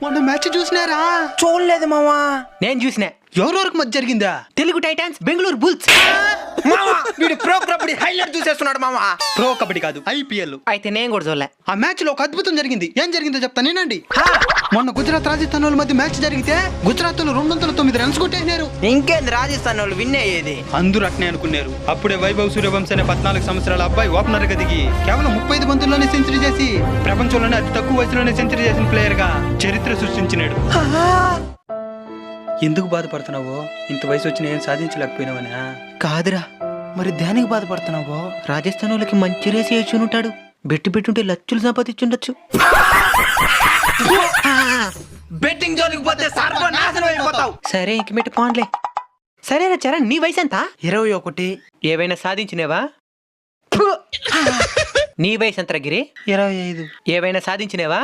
మొన్న మ్యాచ్ చూసినారా? చూడలేదు మావా. నేను చూసిన. ఎవరెవరికి మధ్య జరిగిందా? Telugu Titans Bengaluru bulls. మావా వీడు ప్రో కబడ్డీ హైలైట్ చూసేస్తున్నాడు మావా. ప్రో కబడ్డీ కాదు, ఐపీఎల్. అయితే నేను కూడా చూడలే. ఆ మ్యాచ్ లో ఒక అద్భుతం జరిగింది. ఏం జరిగిందో చెప్తా నేనండి. మొన్న గుజరాత్ రాజస్థాన్ వాళ్ళ మధ్య మ్యాచ్ జరిగితే గుజరాత్ లో 209 రన్స్ కొట్టేసినారు. ఇంకేంది రాజస్థాన్ వాళ్ళు విన్ అయ్యేది? అందరూ అట్నే అనుకున్నారు. అప్పుడే వైభవ్ సూర్యవంశీ అనే 14 సంవత్సరాల అబ్బాయి ఓపెనర్ గా దిగి కేవలం 35 బంతుల్లోనే సెంచరీ చేసి ప్రపంచంలోనే అతి తక్కువ వయసులోనే సెంచరీ చేసిన ప్లేయర్ గా చరిత్ర సృష్టించినాడు. ఎందుకు బాధపడుతున్నావో? ఇంత వయసు వచ్చిన ఏం సాధించలేకపోయినావనా? కాదురా, మరి దేనికి బాధపడుతున్నావో? రాజస్థాన్ వాళ్ళకి మంచి రేసి వేసి ఉంటాడు. పెట్టుంటే లక్షలు సంపాదించుండొచ్చు. బెట్టింగ్ జోలికి పోతే సర్వనాశనం అయిపోతావు. సరే ఇంక మెట్టు పోన్లే. సరేనా చరణ్, నీ వయసు ఎంత? 21. ఏవైనా సాధించినేవా? నీ వయసు ఎంత గిరి? 25. ఏవైనా సాధించినేవా?